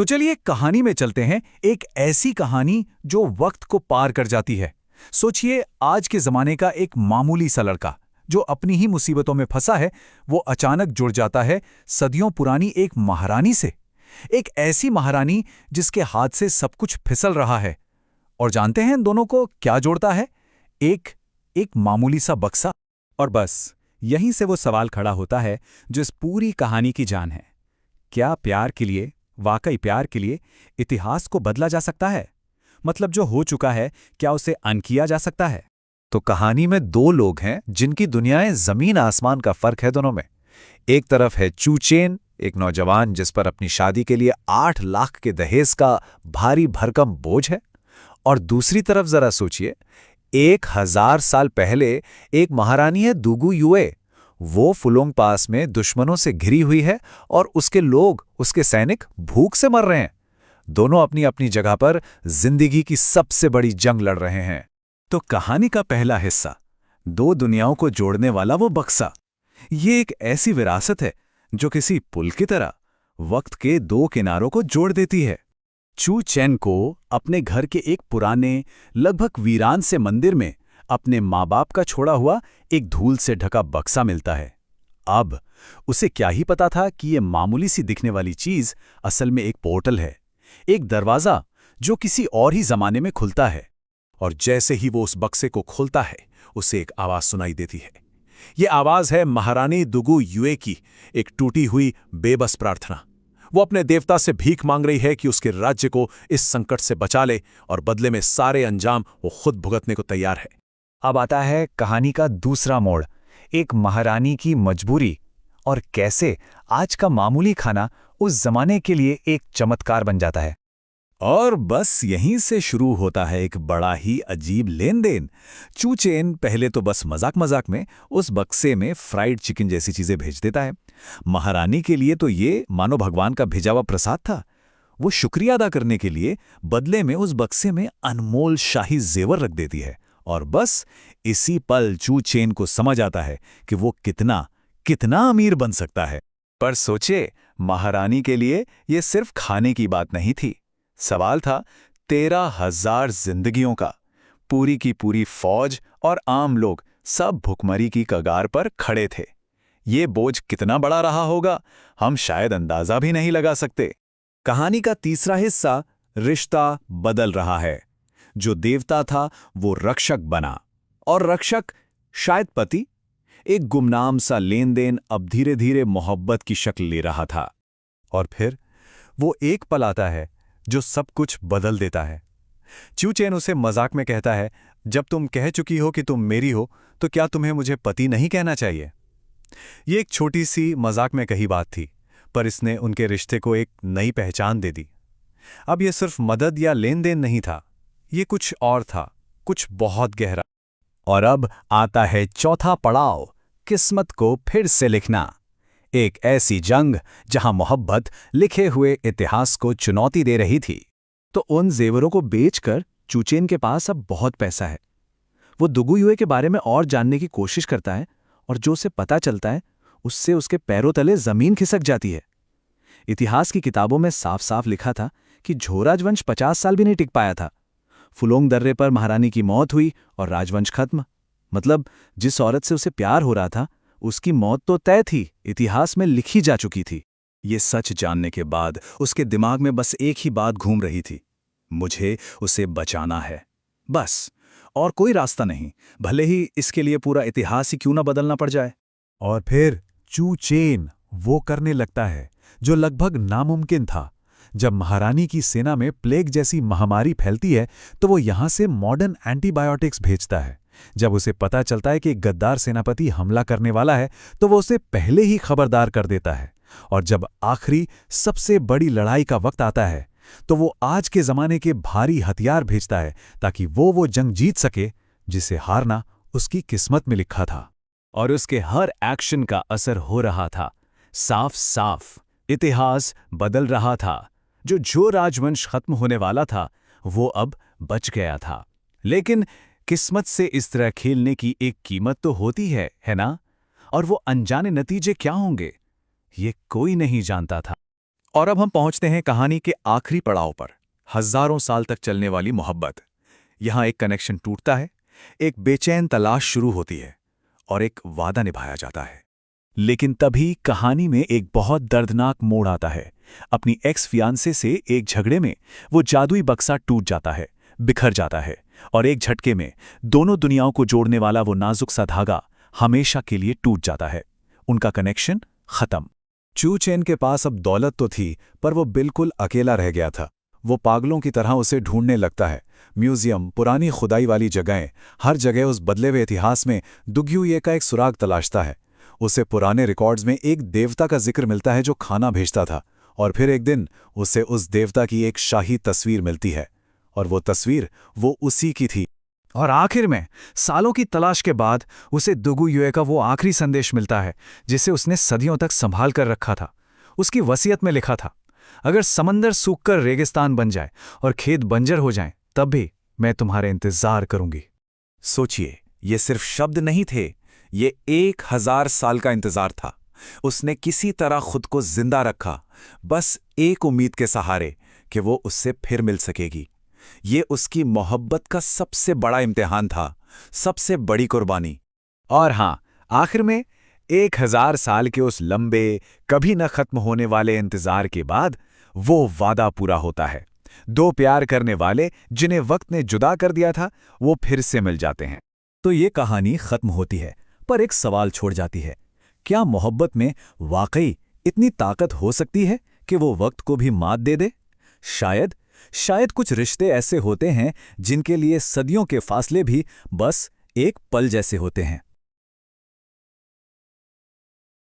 तो चलिए कहानी में चलते हैं, एक ऐसी कहानी जो वक्त को पार कर जाती है। सोचिए, आज के जमाने का एक मामूली सा लड़का जो अपनी ही मुसीबतों में फंसा है, वो अचानक जुड़ जाता है सदियों पुरानी एक महारानी से। एक ऐसी महारानी जिसके हाथ से सब कुछ फिसल रहा है। और जानते हैं इन दोनों को क्या जोड़ता है? एक एक मामूली सा बक्सा। और बस यहीं से वो सवाल खड़ा होता है जो इस पूरी कहानी की जान है। क्या प्यार के लिए, वाकई प्यार के लिए, इतिहास को बदला जा सकता है? मतलब जो हो चुका है, क्या उसे अनकिया जा सकता है? तो कहानी में दो लोग हैं जिनकी दुनियाएं जमीन आसमान का फर्क है दोनों में। एक तरफ है चूचेन, एक नौजवान जिस पर अपनी शादी के लिए 8 लाख के दहेज का भारी भरकम बोझ है। और दूसरी तरफ जरा सोचिए, 1000 साल पहले एक महारानी है दुगु युए। वो फुलोंग पास में दुश्मनों से घिरी हुई है और उसके लोग, उसके सैनिक भूख से मर रहे हैं। दोनों अपनी अपनी जगह पर जिंदगी की सबसे बड़ी जंग लड़ रहे हैं। तो कहानी का पहला हिस्सा, दो दुनियाओं को जोड़ने वाला वो बक्सा। ये एक ऐसी विरासत है जो किसी पुल की तरह वक्त के दो किनारों को जोड़ देती है। चू चैन को अपने घर के एक पुराने, लगभग वीरान से मंदिर में अपने माँ बाप का छोड़ा हुआ एक धूल से ढका बक्सा मिलता है। अब उसे क्या ही पता था कि ये मामूली सी दिखने वाली चीज असल में एक पोर्टल है, एक दरवाजा जो किसी और ही जमाने में खुलता है। और जैसे ही वो उस बक्से को खोलता है, उसे एक आवाज सुनाई देती है। ये आवाज है महारानी दुगु युए की, एक टूटी हुई बेबस प्रार्थना। वो अपने देवता से भीख मांग रही है कि उसके राज्य को इस संकट से बचा ले, और बदले में सारे अंजाम वो खुद भुगतने को तैयार है। अब आता है कहानी का दूसरा मोड़, एक महारानी की मजबूरी, और कैसे आज का मामूली खाना उस जमाने के लिए एक चमत्कार बन जाता है। और बस यहीं से शुरू होता है एक बड़ा ही अजीब लेन देन। चूचेन पहले तो बस मजाक मजाक में उस बक्से में फ्राइड चिकन जैसी चीजें भेज देता है। महारानी के लिए तो ये मानो भगवान का भेजा हुआ प्रसाद था। वो शुक्रिया अदा करने के लिए बदले में उस बक्से में अनमोल शाही जेवर रख देती है। और बस इसी पल चूचेन को समझ आता है कि वो कितना कितना अमीर बन सकता है। पर सोचे, महारानी के लिए ये सिर्फ खाने की बात नहीं थी। सवाल था 13,000 जिंदगियों का। पूरी की पूरी फौज और आम लोग सब भुखमरी की कगार पर खड़े थे। ये बोझ कितना बड़ा रहा होगा, हम शायद अंदाजा भी नहीं लगा सकते। कहानी का तीसरा हिस्सा, रिश्ता बदल रहा है। जो देवता था वो रक्षक बना, और रक्षक शायद पति। एक गुमनाम सा लेन देन अब धीरे धीरे मोहब्बत की शक्ल ले रहा था। और फिर वो एक पल आता है जो सब कुछ बदल देता है। चूचेन उसे मजाक में कहता है, जब तुम कह चुकी हो कि तुम मेरी हो, तो क्या तुम्हें मुझे पति नहीं कहना चाहिए? ये एक छोटी सी मजाक में कही बात थी, पर इसने उनके रिश्ते को एक नई पहचान दे दी। अब यह सिर्फ मदद या लेन देन नहीं था, ये कुछ और था, कुछ बहुत गहरा। और अब आता है चौथा पड़ाव, किस्मत को फिर से लिखना। एक ऐसी जंग जहां मोहब्बत लिखे हुए इतिहास को चुनौती दे रही थी। तो उन जेवरों को बेचकर चूचेन के पास अब बहुत पैसा है। वो दुगु युए के बारे में और जानने की कोशिश करता है, और जो उसे पता चलता है उससे उसके पैरों तले जमीन खिसक जाती है। इतिहास की किताबों में साफ साफ लिखा था कि झो राजवंश 50 साल भी नहीं टिक पाया था। फुलोंग दर्रे पर महारानी की मौत हुई और राजवंश खत्म। मतलब जिस औरत से उसे प्यार हो रहा था, उसकी मौत तो तय थी, इतिहास में लिखी जा चुकी थी। ये सच जानने के बाद उसके दिमाग में बस एक ही बात घूम रही थी, मुझे उसे बचाना है, बस। और कोई रास्ता नहीं, भले ही इसके लिए पूरा इतिहास ही क्यों ना बदलना पड़ जाए। और फिर चूचेन वो करने लगता है जो लगभग नामुमकिन था। जब महारानी की सेना में प्लेग जैसी महामारी फैलती है, तो वो यहां से मॉडर्न एंटीबायोटिक्स भेजता है। जब उसे पता चलता है कि गद्दार सेनापति हमला करने वाला है, तो वो उसे पहले ही खबरदार कर देता है। और जब आखिरी सबसे बड़ी लड़ाई का वक्त आता है, तो वो आज के जमाने के भारी हथियार भेजता है ताकि वो जंग जीत सके जिसे हारना उसकी किस्मत में लिखा था। और उसके हर एक्शन का असर हो रहा था, साफ साफ इतिहास बदल रहा था। जो राजवंश खत्म होने वाला था, वो अब बच गया था। लेकिन किस्मत से इस तरह खेलने की एक कीमत तो होती है ना? और वो अनजाने नतीजे क्या होंगे, ये कोई नहीं जानता था। और अब हम पहुंचते हैं कहानी के आखिरी पड़ाव पर, हजारों साल तक चलने वाली मोहब्बत। यहां एक कनेक्शन टूटता है, एक बेचैन तलाश शुरू होती है और एक वादा निभाया जाता है। लेकिन तभी कहानी में एक बहुत दर्दनाक मोड़ आता है। अपनी एक्स फियांसे से एक झगड़े में वो जादुई बक्सा टूट जाता है, बिखर जाता है और एक झटके में दोनों दुनियाओं को जोड़ने वाला वो नाजुक सा धागा हमेशा के लिए टूट जाता है। उनका कनेक्शन खत्म। चू चेन के पास अब दौलत तो थी, पर वो बिल्कुल अकेला रह गया था। वो पागलों की तरह उसे ढूंढने लगता है। म्यूजियम, पुरानी खुदाई वाली जगहें, हर जगह उस बदले हुए इतिहास में दुग्युये का एक सुराग तलाशता है। उसे पुराने रिकॉर्ड्स में एक देवता का जिक्र मिलता है जो खाना भेजता था, और फिर एक दिन उसे उस देवता की एक शाही तस्वीर मिलती है, और वो तस्वीर वो उसी की थी। और आखिर में सालों की तलाश के बाद उसे दुगुयुए का वो आखिरी संदेश मिलता है जिसे उसने सदियों तक संभाल कर रखा था। उसकी वसीयत में लिखा था, अगर समंदर सूखकर रेगिस्तान बन जाए और खेत बंजर हो जाएं, तब भी मैं तुम्हारे इंतजार करूंगी। सोचिए, ये सिर्फ शब्द नहीं थे, ये 1000 साल का इंतजार था। उसने किसी तरह खुद को जिंदा रखा, बस एक उम्मीद के सहारे कि वो उससे फिर मिल सकेगी। ये उसकी मोहब्बत का सबसे बड़ा इम्तिहान था, सबसे बड़ी कुर्बानी। और हां, आखिर में 1000 साल के उस लंबे, कभी न खत्म होने वाले इंतजार के बाद वो वादा पूरा होता है। दो प्यार करने वाले जिन्हें वक्त ने जुदा कर दिया था, वो फिर से मिल जाते हैं। तो ये कहानी खत्म होती है, पर एक सवाल छोड़ जाती है। क्या मोहब्बत में वाकई इतनी ताकत हो सकती है कि वो वक्त को भी मात दे दे? शायद कुछ रिश्ते ऐसे होते हैं जिनके लिए सदियों के फासले भी बस एक पल जैसे होते हैं।